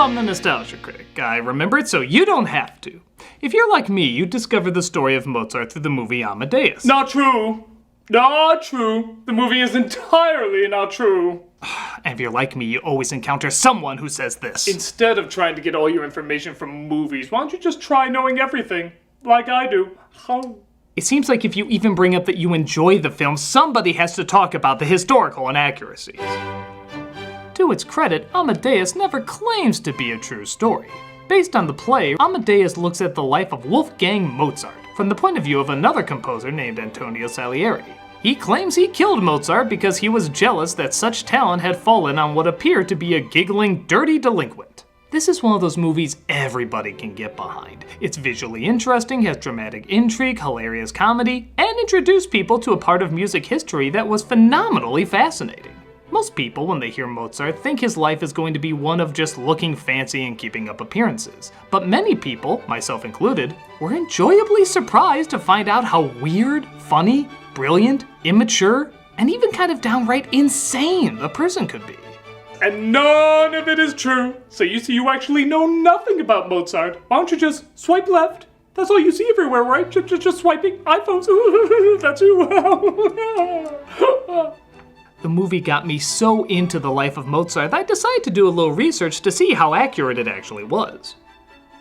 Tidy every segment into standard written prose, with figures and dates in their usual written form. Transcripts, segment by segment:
I'm the nostalgia critic. I remember it so you don't have to. If you're like me, you discovered the story of Mozart through the movie Amadeus. Not true. Not true. The movie is entirely not true. And if you're like me, you always encounter someone who says this. Instead of trying to get all your information from movies, why don't you just try knowing everything? Like I do. It seems like if you even bring up that you enjoy the film, somebody has to talk about the historical inaccuracies. To its credit, Amadeus never claims to be a true story. Based on the play, Amadeus looks at the life of Wolfgang Mozart from the point of view of another composer named Antonio Salieri. He claims he killed Mozart because he was jealous that such talent had fallen on what appeared to be a giggling, dirty delinquent. This is one of those movies everybody can get behind. It's visually interesting, has dramatic intrigue, hilarious comedy, and introduced people to a part of music history that was phenomenally fascinating. Most people, when they hear Mozart, think his life is going to be one of just looking fancy and keeping up appearances. But many people, myself included, were enjoyably surprised to find out how weird, funny, brilliant, immature, and even kind of downright insane a person could be. And none of it is true. So you actually know nothing about Mozart. Why don't you just swipe left? That's all you see everywhere, right? Just swiping iPhones. That's you. The movie got me so into the life of Mozart that I decided to do a little research to see how accurate it actually was.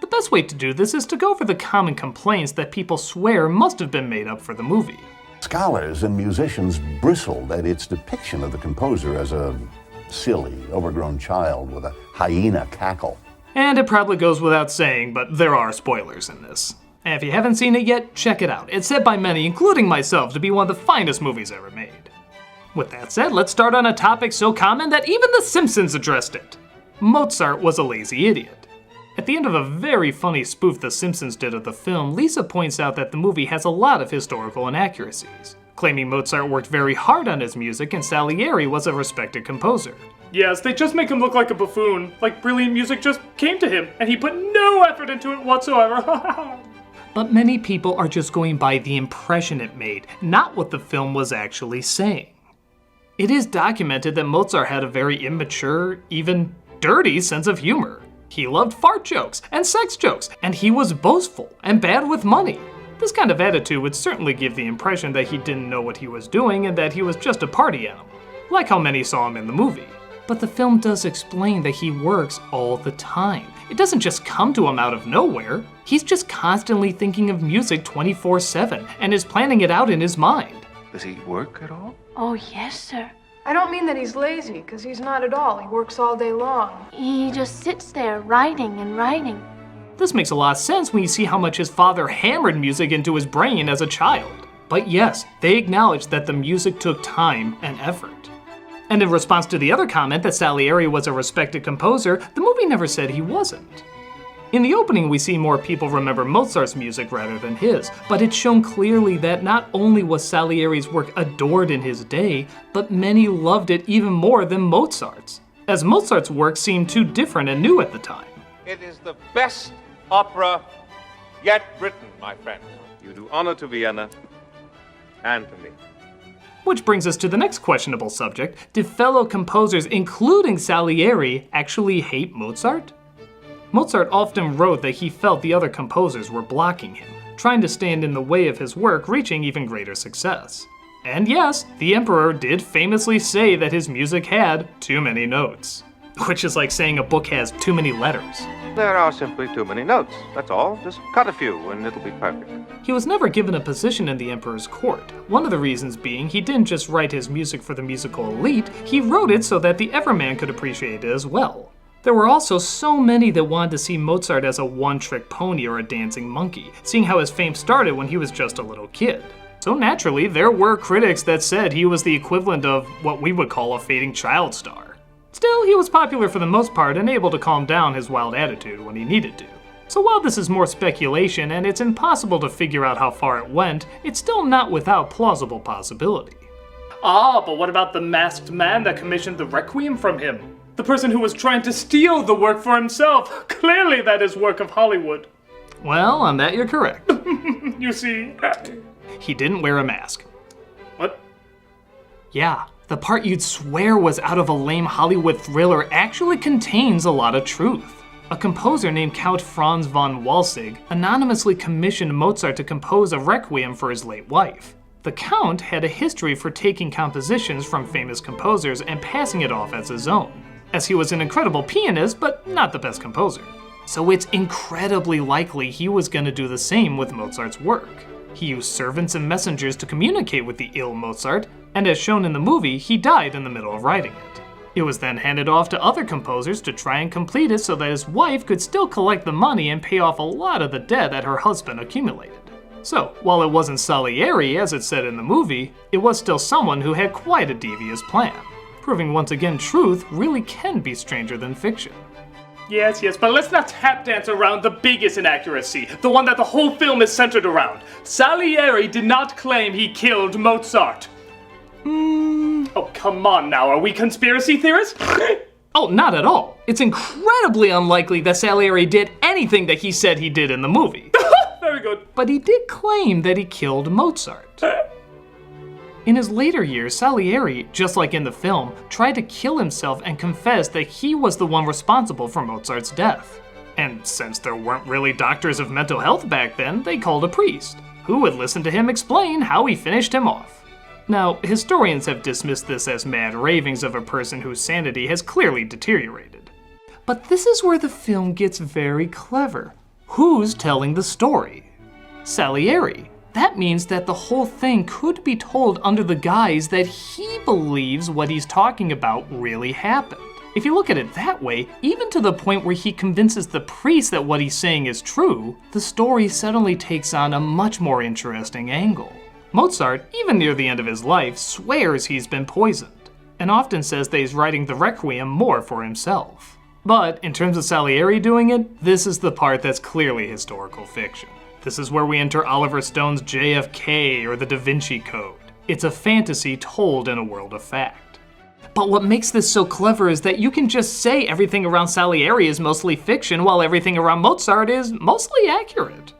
The best way to do this is to go over the common complaints that people swear must have been made up for the movie. Scholars and musicians bristled at its depiction of the composer as a silly, overgrown child with a hyena cackle. And it probably goes without saying, but there are spoilers in this. And if you haven't seen it yet, check it out. It's said by many, including myself, to be one of the finest movies ever made. With that said, let's start on a topic so common that even The Simpsons addressed it. Mozart was a lazy idiot. At the end of a very funny spoof The Simpsons did of the film, Lisa points out that the movie has a lot of historical inaccuracies, claiming Mozart worked very hard on his music and Salieri was a respected composer. Yes, they just make him look like a buffoon. Like brilliant music just came to him, and he put no effort into it whatsoever. But many people are just going by the impression it made, not what the film was actually saying. It is documented that Mozart had a very immature, even dirty sense of humor. He loved fart jokes and sex jokes, and he was boastful and bad with money. This kind of attitude would certainly give the impression that he didn't know what he was doing and that he was just a party animal, like how many saw him in the movie. But the film does explain that he works all the time. It doesn't just come to him out of nowhere. He's just constantly thinking of music 24/7 and is planning it out in his mind. Does he work at all? Oh, yes, sir. I don't mean that he's lazy, because he's not at all. He works all day long. He just sits there writing and writing. This makes a lot of sense when you see how much his father hammered music into his brain as a child. But yes, they acknowledge that the music took time and effort. And in response to the other comment that Salieri was a respected composer, the movie never said he wasn't. In the opening, we see more people remember Mozart's music rather than his, but it's shown clearly that not only was Salieri's work adored in his day, but many loved it even more than Mozart's, as Mozart's work seemed too different and new at the time. It is the best opera yet written, my friend. You do honor to Vienna and to me. Which brings us to the next questionable subject. Did fellow composers, including Salieri, actually hate Mozart? Mozart often wrote that he felt the other composers were blocking him, trying to stand in the way of his work reaching even greater success. And yes, the emperor did famously say that his music had too many notes, which is like saying a book has too many letters. There are simply too many notes, that's all. Just cut a few and it'll be perfect. He was never given a position in the emperor's court, one of the reasons being he didn't just write his music for the musical elite, he wrote it so that the everyman could appreciate it as well. There were also so many that wanted to see Mozart as a one-trick pony or a dancing monkey, seeing how his fame started when he was just a little kid. So naturally, there were critics that said he was the equivalent of what we would call a fading child star. Still, he was popular for the most part and able to calm down his wild attitude when he needed to. So while this is more speculation and it's impossible to figure out how far it went, it's still not without plausible possibility. Ah, but what about the masked man that commissioned the Requiem from him? The person who was trying to steal the work for himself. Clearly that is work of Hollywood. Well, on that you're correct. You see? He didn't wear a mask. What? Yeah, the part you'd swear was out of a lame Hollywood thriller actually contains a lot of truth. A composer named Count Franz von Walsing anonymously commissioned Mozart to compose a requiem for his late wife. The Count had a history for taking compositions from famous composers and passing it off as his own, as he was an incredible pianist but not the best composer. So it's incredibly likely he was going to do the same with Mozart's work. He used servants and messengers to communicate with the ill Mozart, and as shown in the movie, he died in the middle of writing it. It was then handed off to other composers to try and complete it so that his wife could still collect the money and pay off a lot of the debt that her husband accumulated. So, while it wasn't Salieri as it said in the movie, it was still someone who had quite a devious plan, proving once again truth really can be stranger than fiction. Yes, but let's not tap dance around the biggest inaccuracy, the one that the whole film is centered around. Salieri did not claim he killed Mozart. Oh, come on now, are we conspiracy theorists? Oh, not at all. It's incredibly unlikely that Salieri did anything that he said he did in the movie. Very good. But he did claim that he killed Mozart. In his later years, Salieri, just like in the film, tried to kill himself and confessed that he was the one responsible for Mozart's death. And since there weren't really doctors of mental health back then, they called a priest, who would listen to him explain how he finished him off. Now, historians have dismissed this as mad ravings of a person whose sanity has clearly deteriorated. But this is where the film gets very clever. Who's telling the story? Salieri. That means that the whole thing could be told under the guise that he believes what he's talking about really happened. If you look at it that way, even to the point where he convinces the priest that what he's saying is true, the story suddenly takes on a much more interesting angle. Mozart, even near the end of his life, swears he's been poisoned, and often says that he's writing the Requiem more for himself. But in terms of Salieri doing it, this is the part that's clearly historical fiction. This is where we enter Oliver Stone's JFK or the Da Vinci Code. It's a fantasy told in a world of fact. But what makes this so clever is that you can just say everything around Salieri is mostly fiction while everything around Mozart is mostly accurate.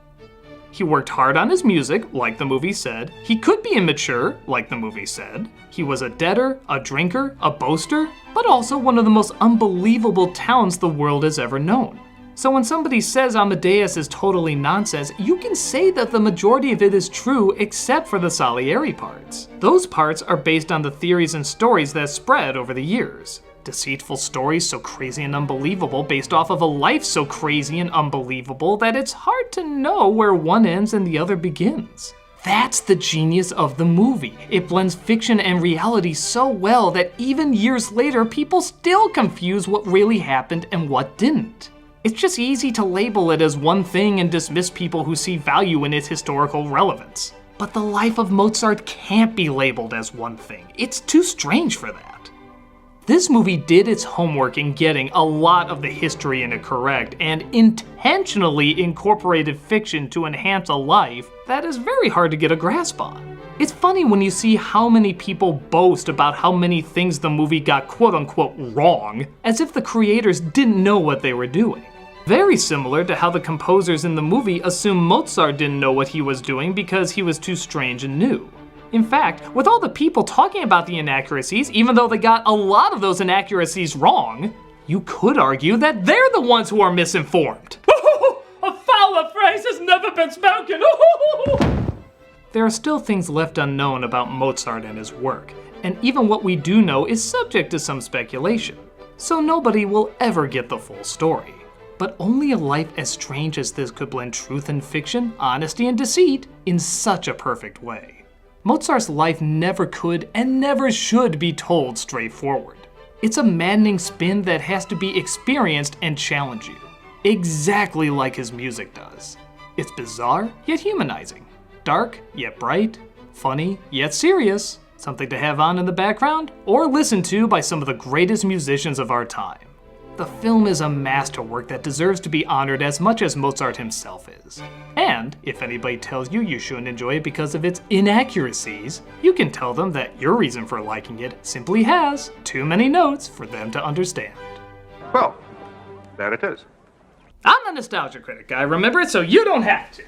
He worked hard on his music, like the movie said. He could be immature, like the movie said. He was a debtor, a drinker, a boaster, but also one of the most unbelievable talents the world has ever known. So when somebody says Amadeus is totally nonsense, you can say that the majority of it is true except for the Salieri parts. Those parts are based on the theories and stories that spread over the years. Deceitful stories so crazy and unbelievable based off of a life so crazy and unbelievable that it's hard to know where one ends and the other begins. That's the genius of the movie. It blends fiction and reality so well that even years later, people still confuse what really happened and what didn't. It's just easy to label it as one thing and dismiss people who see value in its historical relevance. But the life of Mozart can't be labeled as one thing. It's too strange for that. This movie did its homework in getting a lot of the history in it correct and intentionally incorporated fiction to enhance a life that is very hard to get a grasp on. It's funny when you see how many people boast about how many things the movie got quote-unquote wrong, as if the creators didn't know what they were doing. Very similar to how the composers in the movie assume Mozart didn't know what he was doing because he was too strange and new. In fact, with all the people talking about the inaccuracies, even though they got a lot of those inaccuracies wrong, you could argue that they're the ones who are misinformed. A fouler phrase has never been spoken. There are still things left unknown about Mozart and his work, and even what we do know is subject to some speculation, so nobody will ever get the full story. But only a life as strange as this could blend truth and fiction, honesty and deceit in such a perfect way. Mozart's life never could and never should be told straightforward. It's a maddening spin that has to be experienced and challenge you, exactly like his music does. It's bizarre, yet humanizing. Dark, yet bright. Funny, yet serious. Something to have on in the background, or listen to by some of the greatest musicians of our time. The film is a masterwork that deserves to be honored as much as Mozart himself is. And if anybody tells you you shouldn't enjoy it because of its inaccuracies, you can tell them that your reason for liking it simply has too many notes for them to understand. Well, there it is. I'm a nostalgia critic, guy. Remember it so you don't have to.